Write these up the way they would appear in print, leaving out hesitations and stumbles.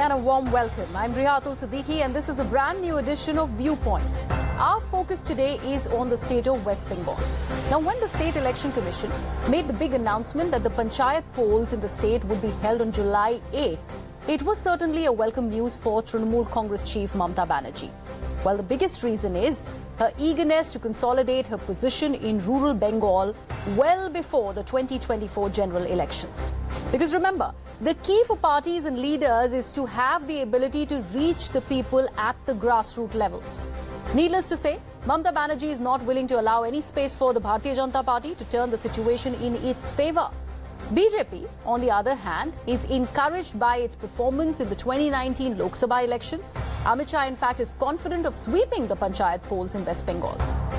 and a warm welcome. I'm Rihatul Siddiqui and this is a brand new edition of Viewpoint. Our focus today is on the state of West Bengal. Now, when the State Election Commission made the big announcement that the Panchayat polls in the state would be held on July 8th, it was certainly a welcome news for Trinamool Congress chief Mamata Banerjee. Well, the biggest reason is her eagerness to consolidate her position in rural Bengal well before the 2024 general elections. Because remember, the key for parties and leaders is to have the ability to reach the people at the grassroots levels. Needless to say, Mamata Banerjee is not willing to allow any space for the Bharatiya Janata Party to turn the situation in its favour. BJP, on the other hand, is encouraged by its performance in the 2019 Lok Sabha elections. Amit Shah, in fact, is confident of sweeping the Panchayat polls in West Bengal.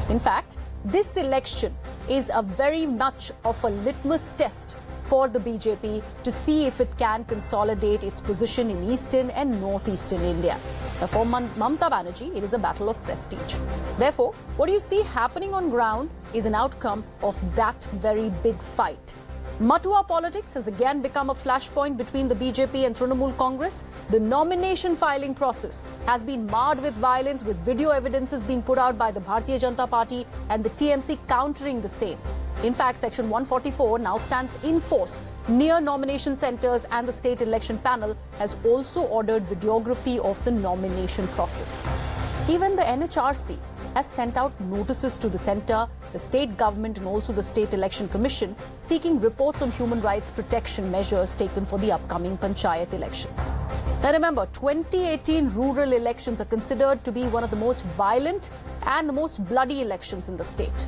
In fact, this election is a very much of a litmus test for the BJP to see if it can consolidate its position in eastern and northeastern India. Now, for Mamata Banerjee, it is a battle of prestige. Therefore, what you see happening on ground is an outcome of that very big fight. Matua politics has again become a flashpoint between the BJP and Trinamool Congress. The nomination filing process has been marred with violence, with video evidences being put out by the Bharatiya Janata Party and the TMC countering the same. In fact, Section 144 now stands in force near nomination centres, and the state election panel has also ordered videography of the nomination process. Even the NHRC has sent out notices to the centre, the state government and also the State Election Commission seeking reports on human rights protection measures taken for the upcoming Panchayat elections. Now remember, 2018 rural elections are considered to be one of the most violent and the most bloody elections in the state.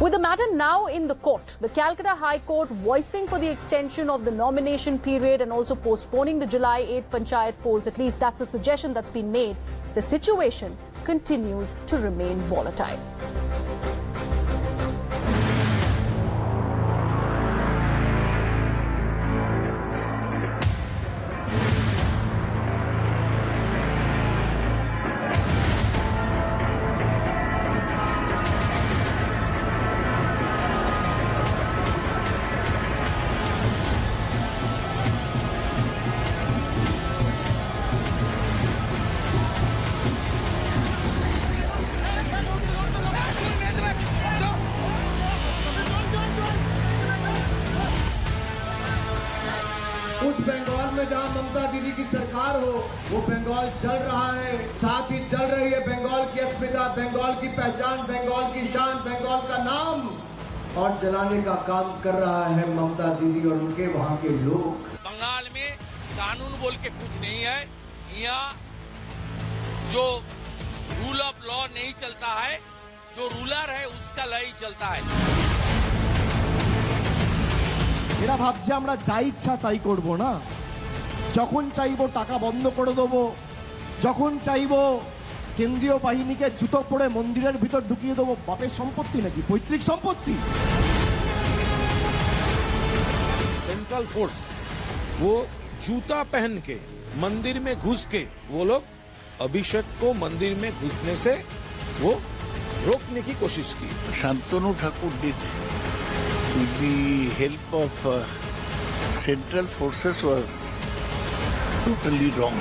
With the matter now in the court, the Calcutta High Court voicing for the extension of the nomination period and also postponing the July 8 Panchayat polls, at least that's a suggestion that's been made, the situation continues to remain volatile. उस बंगाल में जहां ममता दीदी की सरकार हो, वो बंगाल जल रहा है, साथ ही जल रही है बंगाल की अस्मिता, बंगाल की पहचान, बंगाल की शान, बंगाल का नाम, और जलाने का काम कर रहा है ममता दीदी और उनके वहां के लोग। बंगाल में कानून बोल के कुछ नहीं है, यहाँ जो रूल ऑफ लॉ नहीं चलता है, जो रूलर है उसका लॉ ही चलता है। এরা ভাবছে আমরা যা ইচ্ছা তাই করব না, যখন চাইবো টাকা বন্ধ করে দেবো, যখন চাইবো কেন্দ্রীয় বাহিনীকে জুতো পরে মন্দিরের ভিতর ঢুকিয়ে দেবো। বাপের সম্পত্তি নাকি, পৈতৃক সম্পত্তি? सेंट्रल फोर्स वो जूता पहन के मंदिर में घुस के वो लोग अभिषेक को मंदिर में घुसने से वो रोकने की कोशिश की। Shantanu Thakur did with the help of central forces was totally wrong.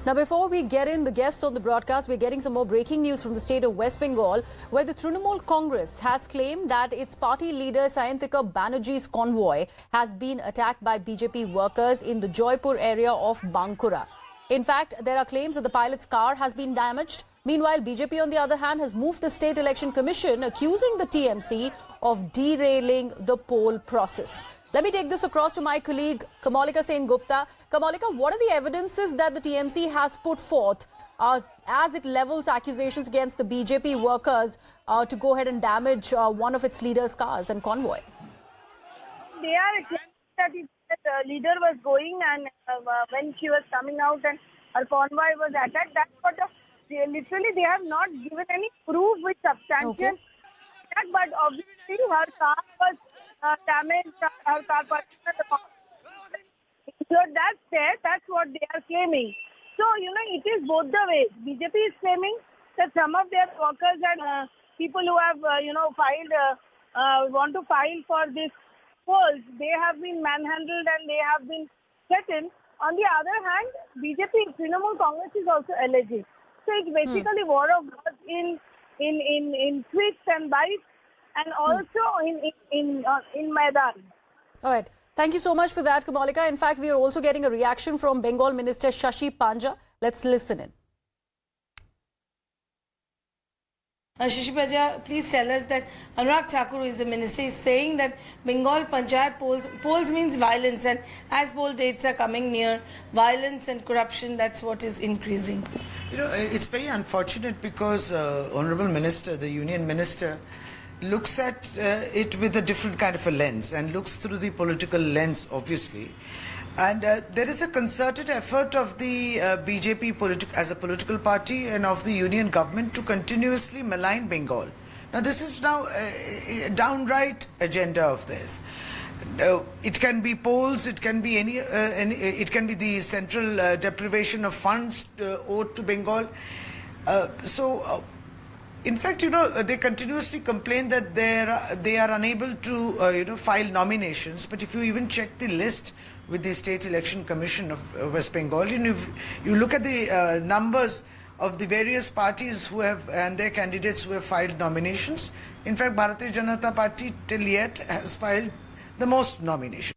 Now, before we get in the guests on the broadcast, we're getting some more breaking news from the state of West Bengal, where the Trinamool Congress has claimed that its party leader Mamata Banerjee's convoy has been attacked by BJP workers in the Jaipur area of Bankura. In fact, there are claims that the pilot's car has been damaged. Meanwhile, BJP, on the other hand, has moved the State Election Commission, accusing the TMC of derailing the poll process. Let me take this across to my colleague Kamalika Sen Gupta. Kamalika, what are the evidences that the TMC has put forth as it levels accusations against the BJP workers to go ahead and damage one of its leaders' cars and convoy? They are claiming that the leader was going and when she was coming out and her convoy was attacked. That's what literally they have not given any proof with substantial. Okay. But obviously her car was damaged. Her car was So that's there. That's what they are claiming. So, it is both the ways. BJP is claiming that some of their workers and people who have, filed, want to file for this polls, they have been manhandled and they have been threatened. On the other hand, BJP, Trinamool Congress is also alleging. So it's basically war of words in tweets and bites, and also in Maidan. All right. Thank you so much for that, Kamalika. In fact, we are also getting a reaction from Bengal Minister Shashi Panja. Let's listen in. Shashi Panja, please tell us that Anurag Thakur, who is the minister, is saying that Bengal Panchayat polls means violence, and as poll dates are coming near, violence and corruption, that's what is increasing. It's very unfortunate because Honourable Minister, the Union Minister, looks at it with a different kind of a lens and looks through the political lens, obviously. And there is a concerted effort of the BJP as a political party and of the union government to continuously malign Bengal. Now this is now a downright agenda of theirs. It can be polls, it can be it can be the central deprivation of funds owed to Bengal. In fact, they continuously complain that they are unable to, file nominations. But if you even check the list with the State Election Commission of West Bengal, you look at the numbers of the various parties who have and their candidates who have filed nominations. In fact, Bharatiya Janata Party till yet has filed the most nominations.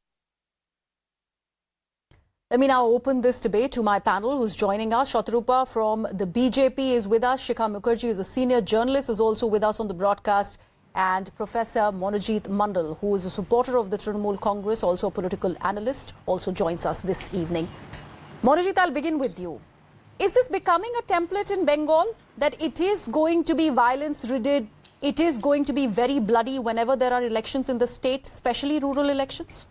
Let me now open this debate to my panel who's joining us. Shatarupa from the BJP is with us. Shikha Mukherjee is a senior journalist, is also with us on the broadcast. And Professor Monojit Mandal, who is a supporter of the Trinamool Congress, also a political analyst, also joins us this evening. Monojit, I'll begin with you. Is this becoming a template in Bengal that it is going to be violence-ridden, it is going to be very bloody whenever there are elections in the state, especially rural elections?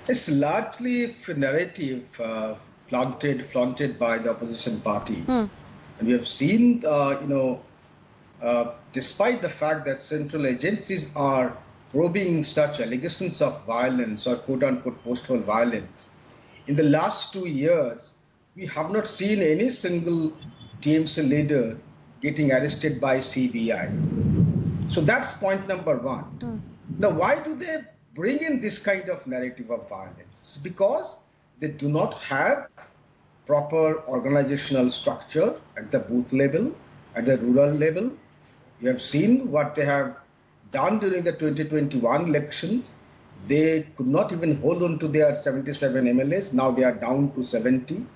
It's largely a narrative flaunted by the opposition party. And we have seen, despite the fact that central agencies are probing such allegations of violence or quote-unquote post-poll violence, in the last 2 years, we have not seen any single TMC leader getting arrested by CBI. So that's point number one. Now, why do they bring in this kind of narrative of violence? Because they do not have proper organizational structure at the booth level, at the rural level. You have seen what they have done during the 2021 elections. They could not even hold on to their 77 MLAs. Now they are down to 70.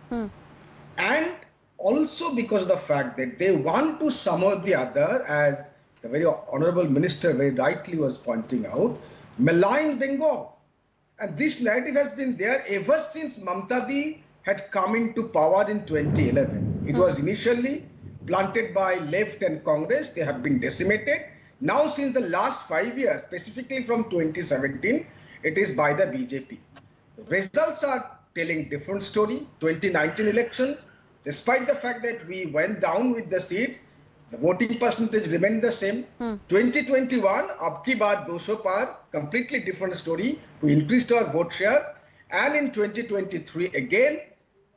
And also because of the fact that they want to somehow or the other, as the very honorable minister very rightly was pointing out, malign Bengal. And this narrative has been there ever since Mamata had come into power in 2011. It was initially planted by left and Congress. They have been decimated. Now since the last 5 years, specifically from 2017, it is by the BJP. The results are telling different story. 2019 elections, despite the fact that we went down with the seats, the voting percentage remained the same. 2021, abki baar 200 par, completely different story. We increased our vote share. And in 2023, again,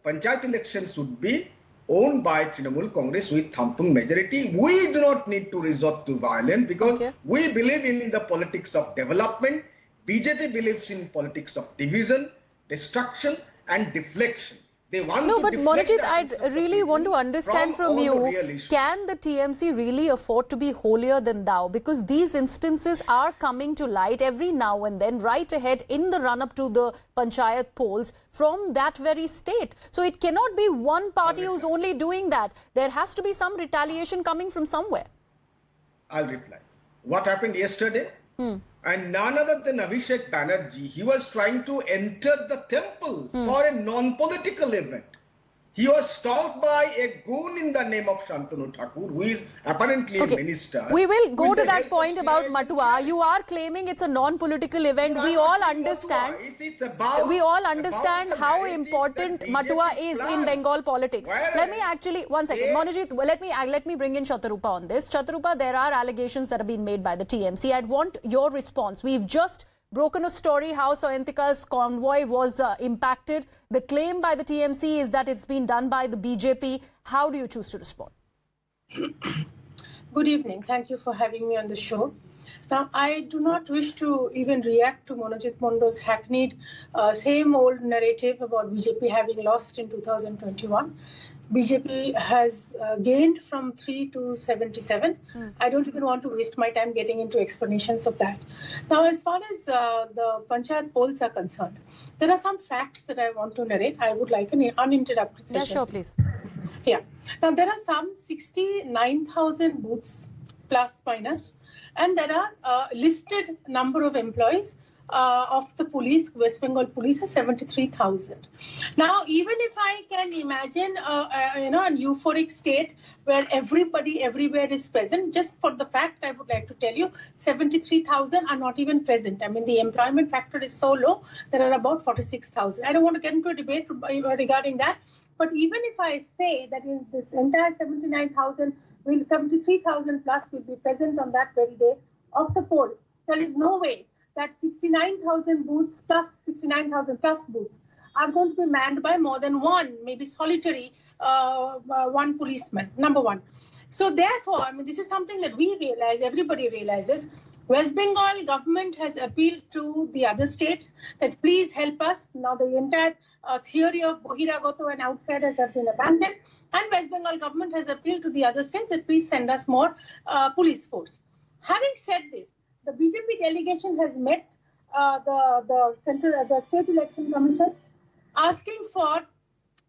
Panchayat elections should be owned by Trinamool Congress with thumping majority. We do not need to resort to violence because we believe in the politics of development. BJP believes in politics of division, destruction and deflection. No, but Monojit, I really want to understand from you, can the TMC really afford to be holier than thou? Because these instances are coming to light every now and then, right ahead in the run-up to the Panchayat polls from that very state. So it cannot be one party who's only doing that. There has to be some retaliation coming from somewhere. I'll reply. What happened yesterday? And none other than Mamata Banerjee, he was trying to enter the temple for a non-political event. He was stopped by a goon in the name of Shantanu Thakur, who is apparently a minister. We will go to that point about Matua. You are claiming it's a non-political event. We all understand. We all understand how important Matua is in Bengal politics. Let me actually, one second, Monojit, let me bring in Shatarupa on this. Shatarupa, there are allegations that have been made by the TMC. I'd want your response. We've just broken a story how Soyantika's convoy was impacted. The claim by the TMC is that it's been done by the BJP. How do you choose to respond? Good evening. Thank you for having me on the show. Now, I do not wish to even react to Monojit Mondol's hackneyed same old narrative about BJP having lost in 2021. BJP has gained from 3 to 77. I don't even want to waste my time getting into explanations of that. Now, as far as the Panchayat polls are concerned, there are some facts that I want to narrate. I would like an uninterrupted session. Yeah, sure, please. Yeah. Now, there are some 69,000 booths plus minus, and there are listed number of employees of the police, West Bengal police, is 73,000. Now, even if I can imagine, an euphoric state where everybody everywhere is present, just for the fact, I would like to tell you, 73,000 are not even present. I mean, the employment factor is so low, there are about 46,000. I don't want to get into a debate regarding that, but even if I say that in this entire 73,000 plus will be present on that very day of the poll, there is no way that 69,000 booths plus 69,000 plus booths are going to be manned by more than one, maybe solitary one policeman, number one. So therefore, I mean, this is something that we realize, everybody realizes. West Bengal government has appealed to the other states that please help us. Now the entire theory of Bohiragato and outsiders have been abandoned, and West Bengal government has appealed to the other states that please send us more police force. Having said this, the BJP delegation has met the State Election Commission, asking for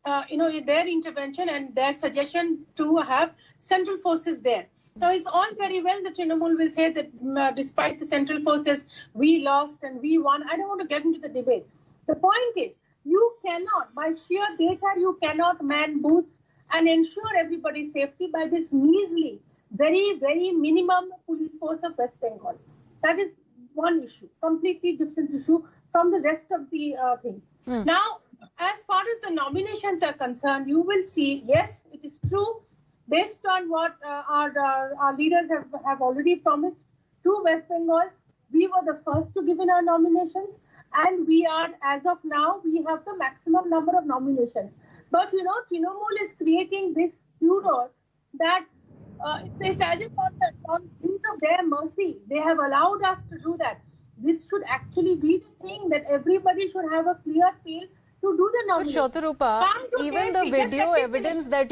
their intervention and their suggestion to have central forces there. Now, it's all very well that Trinamool will say that despite the central forces, we lost and we won. I don't want to get into the debate. The point is, you cannot, by sheer data, you cannot man booths and ensure everybody's safety by this measly, very, very minimum police force of West Bengal. That is one issue, completely different issue from the rest of the thing. Now, as far as the nominations are concerned, you will see, yes, it is true, based on what our leaders have already promised to West Bengal, we were the first to give in our nominations, and we are, as of now, we have the maximum number of nominations. But, Trinamool is creating this furor that it's as if on of their mercy, they have allowed us to do that. This should actually be the thing that everybody should have a clear feel to do the nomination. But Shatarupa, even the video evidence that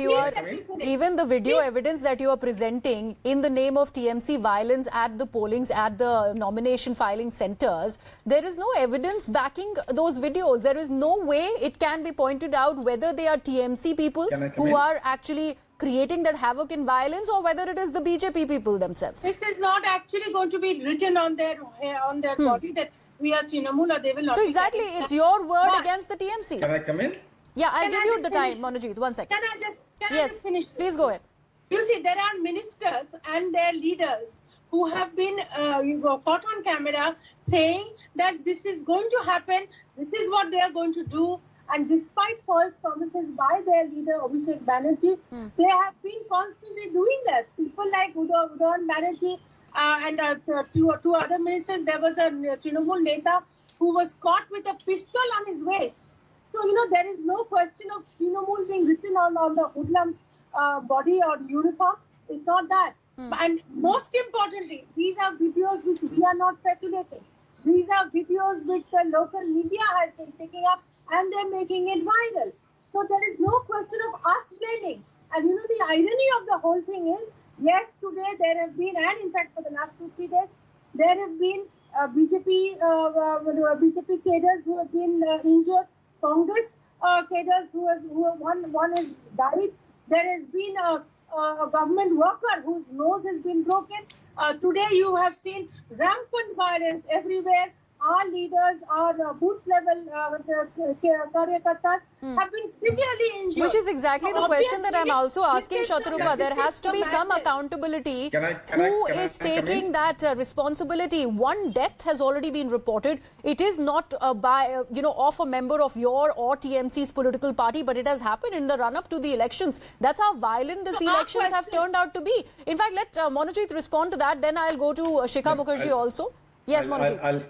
you are presenting in the name of TMC violence at the pollings, at the nomination filing centers, there is no evidence backing those videos. There is no way it can be pointed out whether they are TMC people who are actually creating that havoc and violence, or whether it is the BJP people themselves. This is not actually going to be written on their body that we are Trinamool, or they will not. So exactly, it's your word against the TMCs. Can I come in? Yeah, I'll give you the time, Monojit. 1 second. Can I just finish? Please go ahead. You see, there are ministers and their leaders who have been caught on camera saying that this is going to happen, this is what they are going to do. And despite false promises by their leader, Mamata Banerjee, they have been constantly doing that. People like Mamata Banerjee and two other ministers, there was a Trinamool Neta who was caught with a pistol on his waist. So, there is no question of Trinamool being written on the hoodlum's body or uniform. It's not that. And most importantly, these are videos which we are not circulating. These are videos which the local media has been picking up, and they're making it viral. So there is no question of us blaming. And the irony of the whole thing is, yes, today there have been, and in fact for the last 2-3 days, there have been BJP cadres who have been injured, Congress cadres who one has died. There has been a government worker whose nose has been broken. Today you have seen rampant violence everywhere. Our leaders, our booth level karyakartas have been severely injured. Which is exactly the question that I'm also asking, Shatarupa. There has to be some accountability. Who is taking that responsibility? One death has already been reported. It is not of a member of your or TMC's political party, but it has happened in the run-up to the elections. That's how violent these elections have turned out to be. In fact, let Monojit respond to that. Then I'll go to Shikha Mukherjee also. Yes, Monojit.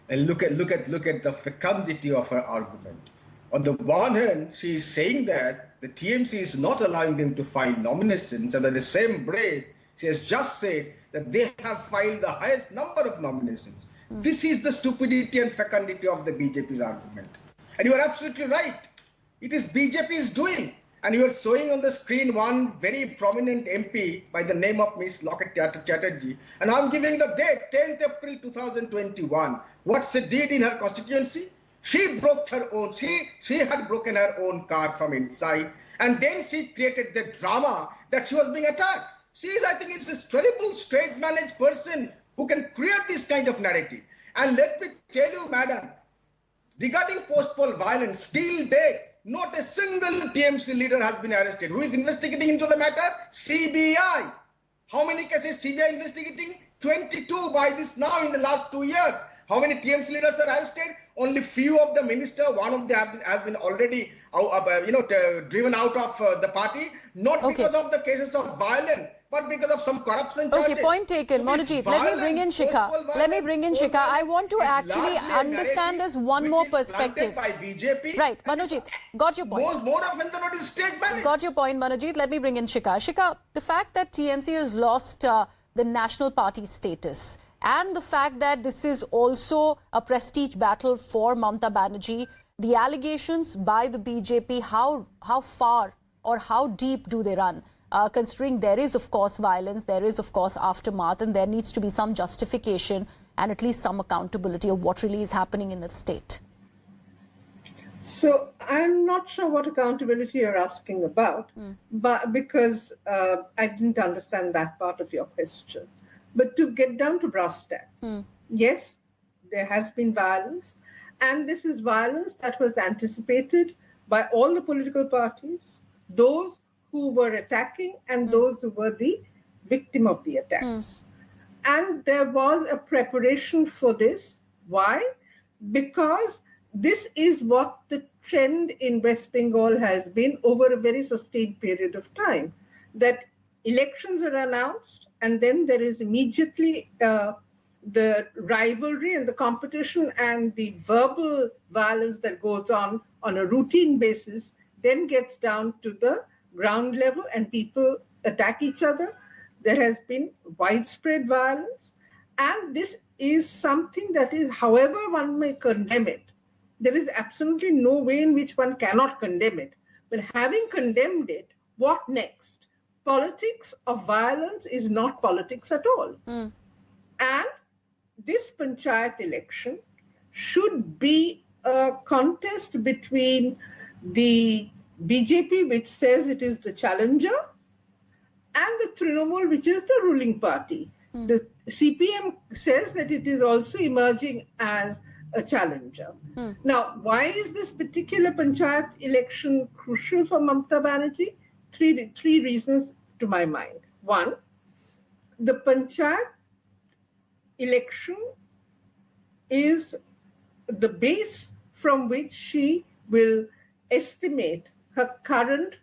And look at the fecundity of her argument. On the one hand, she is saying that the TMC is not allowing them to file nominations, and at the same breath, she has just said that they have filed the highest number of nominations. This is the stupidity and fecundity of the BJP's argument. And you are absolutely right. It is BJP's doing. And you are showing on the screen one very prominent MP by the name of Ms. Locket Chatterjee. And I'm giving the date, 10th April 2021. What she did in her constituency? She broke her own, she had broken her own car from inside. And then she created the drama that she was being attacked. She is, I think, it's this terrible, stage-managed person who can create this kind of narrative. And let me tell you, madam, regarding post-poll violence, till date, not a single TMC leader has been arrested. Who is investigating into the matter? CBI. How many cases CBI investigating? 22 by this now in the last 2 years. How many TMC leaders are arrested? Only few of the minister. One of them has been already, driven out of the party. Not because of the cases of violence, but because of some corruption charges. Okay, point taken. So Monojit, let me bring in Shikha. I want to actually understand this one more perspective. By BJP. Right, Manojit, got your point. More often than not is state managed. Got your point, Manojit. Let me bring in Shikha. Shikha, the fact that TMC has lost the national party status and the fact that this is also a prestige battle for Mamata Banerjee, the allegations by the BJP, how far or how deep do they run? Considering there is, of course, violence, there is, of course, aftermath, and there needs to be some justification and at least some accountability of what really is happening in the state. So I'm not sure what accountability you're asking about, but because I didn't understand that part of your question. But to get down to brass tacks, yes, there has been violence, and this is violence that was anticipated by all the political parties, those who were attacking and those who were the victim of the attacks. And there was a preparation for this. Why? Because this is what the trend in West Bengal has been over a very sustained period of time, that elections are announced and then there is immediately the rivalry and the competition and the verbal violence that goes on a routine basis then gets down to the ground level and people attack each other. There has been widespread violence, and this is something that is, however one may condemn it, there is absolutely no way in which one cannot condemn it. But having condemned it, what next? Politics of violence is not politics at all. And this panchayat election should be a contest between the BJP, which says it is the challenger, and the Trinamool, which is the ruling party. The CPM says that it is also emerging as a challenger. Now, why is this particular panchayat election crucial for Mamata Banerjee? Three reasons to my mind. One, the panchayat election is the base from which she will estimate her current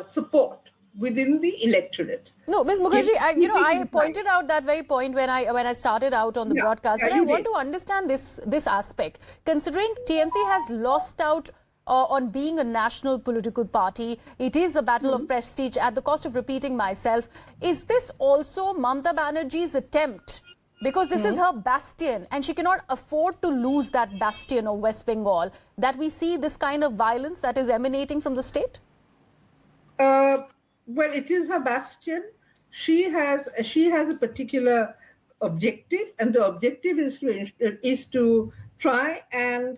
support within the electorate. No, Ms. Mukherjee, I pointed out that very point when I started out on the broadcast, but I want to understand this aspect. Considering TMC has lost out on being a national political party, it is a battle of prestige. At the cost of repeating myself, is this also Mamata Banerjee's attempt? Because this is her bastion and she cannot afford to lose that bastion of West Bengal, that we see this kind of violence that is emanating from the state? Well, it is her bastion. She has a particular objective, and the objective is to try and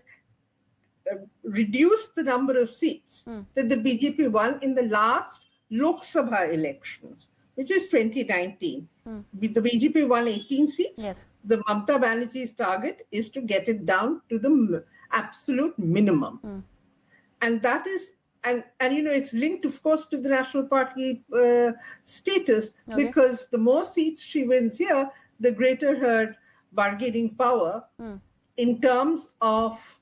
reduce the number of seats that the BJP won in the last Lok Sabha elections, which is 2019. The BJP won 18 seats. Yes. The Mamata Banerjee's target is to get it down to the absolute minimum. And that is, and it's linked, of course, to the national party status, because the more seats she wins here, the greater her bargaining power in terms of,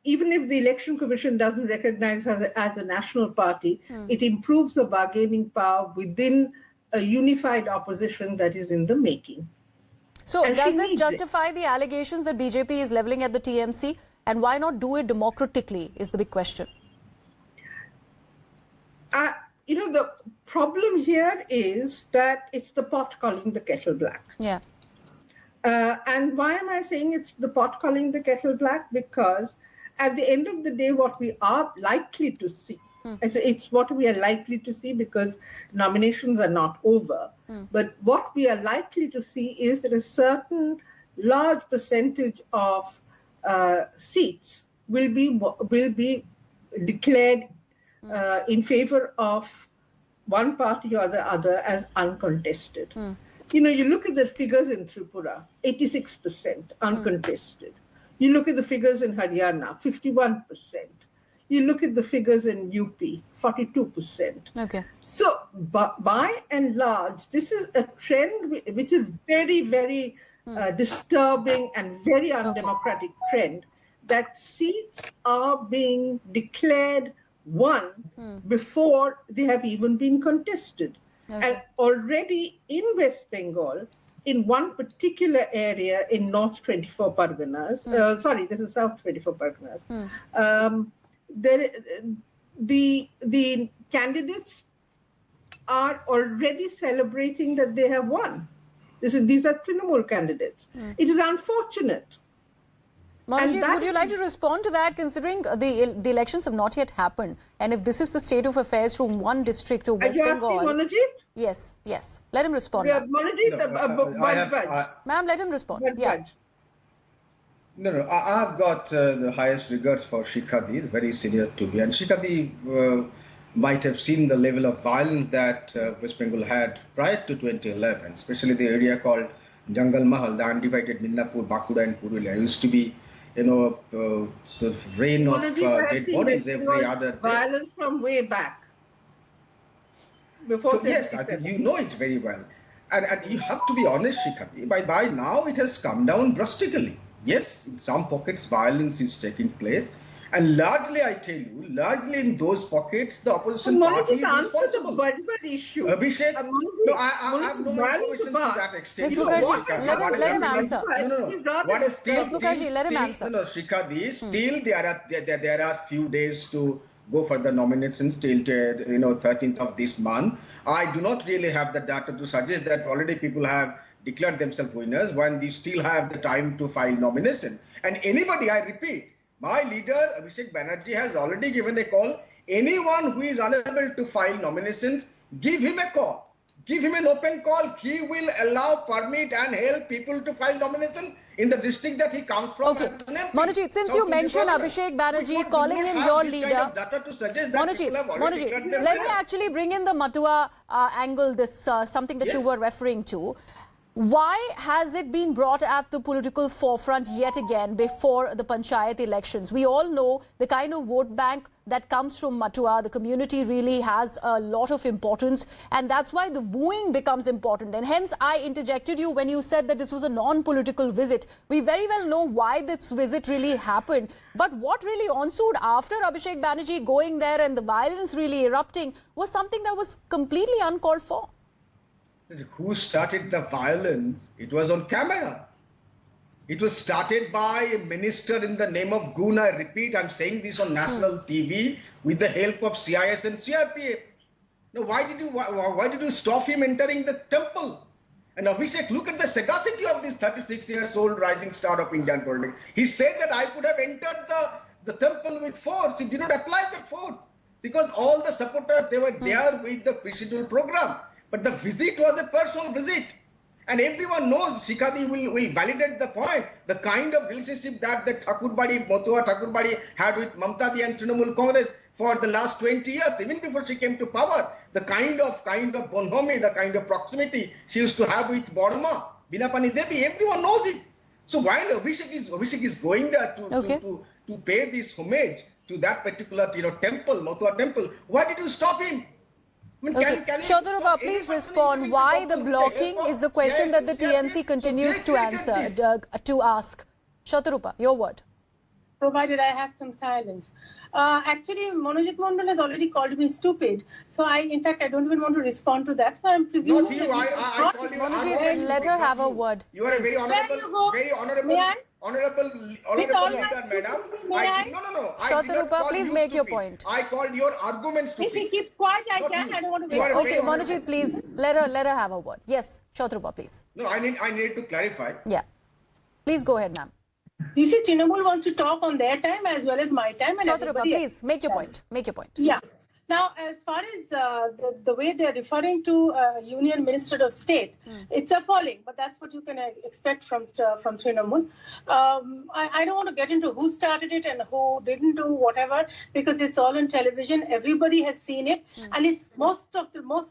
even if the Election Commission doesn't recognize her as a national party, it improves the bargaining power within a unified opposition that is in the making. So And she does this needs it. justify the allegations that BJP is levelling at the TMC? And why not do it democratically is the big question. The problem here is that it's the pot calling the kettle black. Yeah. And why am I saying it's the pot calling the kettle black? Because at the end of the day, what we are likely to see, it's what we are likely to see because nominations are not over. But what we are likely to see is that a certain large percentage of seats will be declared in favor of one party or the other as uncontested. You look at the figures in Tripura, 86% uncontested. You look at the figures in Haryana, 51%. You look at the figures in UP, 42%. Okay. So by and large, this is a trend which is very, very disturbing and very undemocratic trend that seats are being declared won before they have even been contested. Okay. And already in West Bengal, in one particular area in North 24 Parganas, this is South 24 Parganas, the candidates are already celebrating that they have won. These are Trinamool candidates. It is unfortunate. Manojit, would you like to respond to that, considering the elections have not yet happened? And if this is the state of affairs from one district to West Bengal... Are you asking Manojit? Yes. Let him respond. Yeah, Manojit, Ma'am, let him respond. No, I've got the highest regards for Shikha, very senior to me. And Shikha might have seen the level of violence that West Bengal had prior to 2011, especially the area called Jangal Mahal, the undivided Midnapur, Bakuda and Purulia. Used to be sort of rain of dead bodies every other day. Violence from way back. Before yes, I think you know it very well. And you have to be honest, Shikha, by now it has come down drastically. Yes, in some pockets violence is taking place. And largely, I tell you, in those pockets, the opposition party is responsible. Answer the issue. Abhishek, no, I have no information to that extent. Ms. Mukherjee, let him answer. No. What is still, Ms. Mukherjee, let him answer. No, Shikha, still there are few days to go for the nominations till 13th of this month. I do not really have the data to suggest that already people have declared themselves winners when they still have the time to file nomination. And anybody, I repeat, my leader, Abhishek Banerjee, has already given a call. Anyone who is unable to file nominations, give him a call. Give him an open call. He will allow, permit and help people to file nomination in the district that he comes from. Okay. Manojit, since you mentioned Abhishek Banerjee calling him your leader, Manojit, let me actually bring in the Matua angle, this something that you were referring to. Why has it been brought at the political forefront yet again before the Panchayat elections? We all know the kind of vote bank that comes from Matua. The community really has a lot of importance, and that's why the wooing becomes important. And hence, I interjected you when you said that this was a non-political visit. We very well know why this visit really happened. But what really ensued after Abhishek Banerjee going there and the violence really erupting was something that was completely uncalled for. Who started the violence? It was on camera. It was started by a minister in the name of Gun. I repeat, I'm saying this on national TV with the help of CIS and CRPF. Now, why did you stop him entering the temple? And Abhishek, look at the sagacity of this 36-year-old rising star of Indian politics. He said that I could have entered the temple with force. He did not apply that force because all the supporters, they were there with the pre-scheduled program. But the visit was a personal visit. And everyone knows, Shikha will validate the point, the kind of relationship that the Matua Thakurbadi had with Mamata and Trinamool Congress for the last 20 years, even before she came to power. The kind of bonhomie, the kind of proximity she used to have with Borma, Binapani Devi, everyone knows it. So while Abhishek is going there to pay this homage to that particular temple, Matua temple, why did you stop him? Shatarupa, please respond. Why the blocking is the question that the TMC continues to ask. Shatarupa, your word. provided I have some silence. Actually, Monojit Mondal has already called me stupid. So in fact, I don't even want to respond to that. So I'm presuming Not you. I call you. Monojit, let her have a word. You are a very honorable, honorable leader, madam. No. I did not Shatarupa, call please you make your stupid. point. I called your arguments stupid. If he keeps quiet, I Not can. you. I don't want to. You are a Okay, very honorable- Monojit, please let her have a word. Yes, Shatarupa, please. No, I need to clarify. Yeah. Please go ahead, ma'am. You see, Trinamool wants to talk on their time as well as my time. And Shatarupa, everybody else. please make your point. Make your point. Yeah. Now, as far as the way they're referring to Union Minister of State, it's appalling. But that's what you can expect from Trinamool. I don't want to get into who started it and who didn't do whatever, because it's all on television. Everybody has seen it, and it's most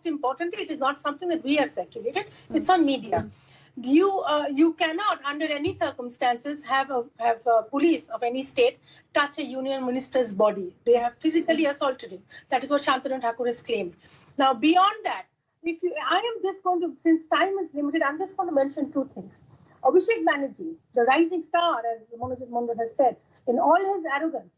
importantly, it is not something that we have circulated. It's on media. You cannot, under any circumstances, have police of any state touch a union minister's body. They have physically assaulted him. That is what Shantanu Thakur has claimed. Now, beyond that, I am just going to, since time is limited, I'm just going to mention two things. Abhishek Banerjee, the rising star, as Monojit Mondal has said, in all his arrogance,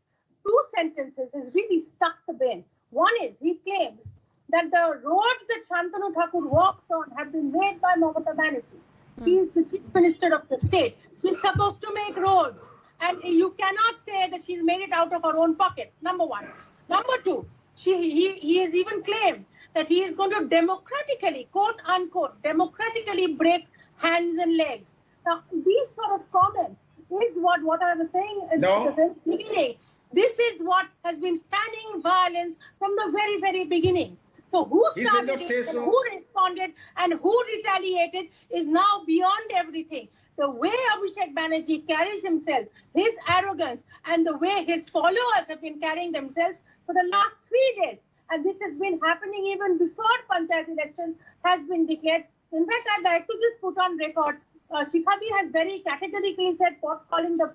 two sentences has really stuck the brain. One is, he claims that the roads that Shantanu Thakur walks on have been made by Mamata Banerjee. He is the chief minister of the state. She's supposed to make roads. And you cannot say that she's made it out of her own pocket, number one. Number two, he has even claimed that he is going to democratically, quote unquote, democratically break hands and legs. Now, these sort of comments is what I was saying at the very beginning. This is what has been fanning violence from the very, very beginning. So who started it, and who responded, and who retaliated is now beyond everything. The way Abhishek Banerjee carries himself, his arrogance, and the way his followers have been carrying themselves for the last 3 days, and this has been happening even before Panchayat elections has been declared. In fact, I'd like to just put on record, Shikhadi has very categorically said pot calling the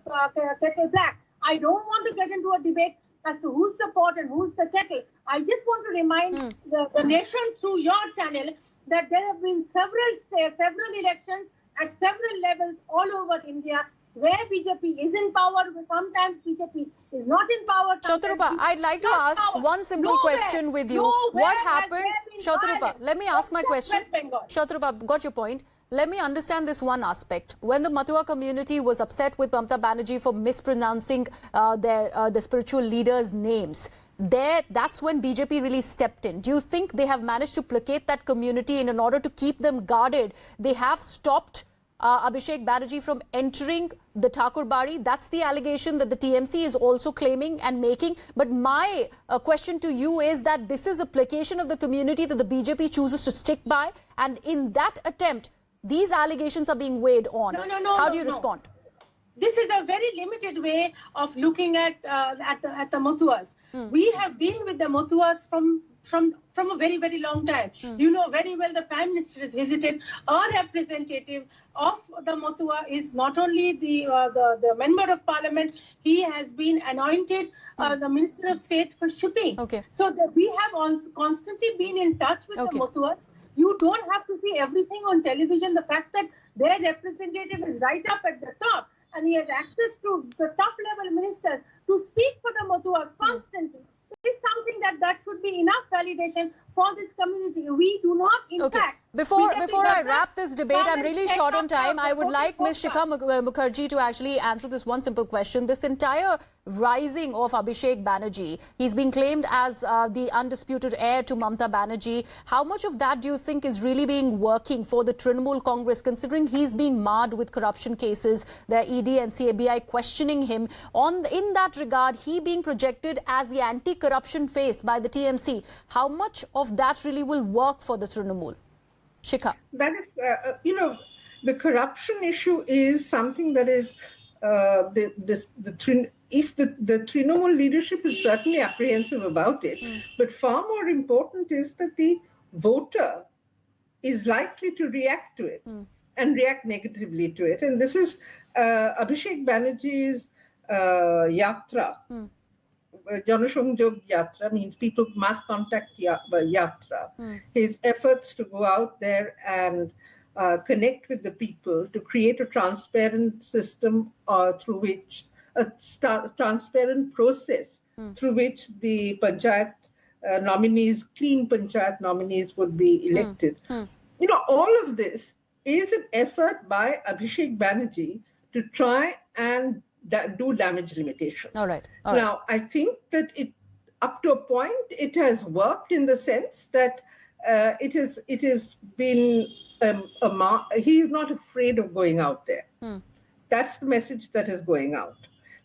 kettle black. I don't want to get into a debate as to who's the pot and who's the kettle. I just want to remind the nation through your channel that there have been several elections at several levels all over India where BJP is in power, sometimes BJP is not in power. Shatarupa, I'd like to ask one simple question with you. What happened? Shatarupa, let me ask my question. Shatarupa, got your point. Let me understand this one aspect. When the Matua community was upset with Mamata Banerjee for mispronouncing the spiritual leaders' names, that's when BJP really stepped in. Do you think they have managed to placate that community, and in order to keep them guarded, they have stopped Abhishek Banerjee from entering the Thakur Bari? That's the allegation that the TMC is also claiming and making. But my question to you is that this is a placation of the community that the BJP chooses to stick by, and in that attempt, these allegations are being weighed on. How do you respond? This is a very limited way of looking at the Matuas. We have been with the Matuas from a very, very long time. You know very well the Prime Minister has visited. Our representative of the Matua is not only the Member of Parliament, he has been anointed the Minister of State for shipping. So we have constantly been in touch with the Matuas. You don't have to see everything on television. The fact that their representative is right up at the top and he has access to the top level ministers to speak for the Matuas constantly is something that should be enough validation for this community. We do not, in fact... Before I wrap this debate, I'm really short on time. I would like Ms. Shikha Mukherjee to actually answer this one simple question. This entire rising of Abhishek Banerjee, he's being claimed as the undisputed heir to Mamata Banerjee. How much of that do you think is really being working for the Trinamool Congress, considering he's been marred with corruption cases, the ED and CBI questioning him? In that regard, he being projected as the anti-corruption face by the TMC, how much of that really will work for the Trinamool? Shikha. That is, the corruption issue is something that is, if the Trinamool leadership is certainly apprehensive about it, but far more important is that the voter is likely to react to it and react negatively to it. And this is Abhishek Banerjee's yatra. Janashangjog Yatra means people mass contact Yatra. His efforts to go out there and connect with the people to create a transparent system through which a transparent process through which the panchayat nominees, clean panchayat nominees, would be elected. You know, all of this is an effort by Abhishek Banerjee to try and do damage limitation. All right. Now, I think that up to a point, it has worked in the sense that it has been he is not afraid of going out there. That's the message that is going out.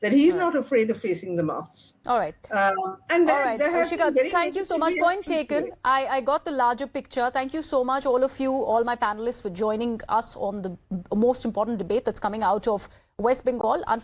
That he's not afraid of facing the mass. All right. And all right, Shika, thank you so much. Point taken. I got the larger picture. Thank you so much, all of you, all my panelists, for joining us on the most important debate that's coming out of West Bengal. Unfortunately,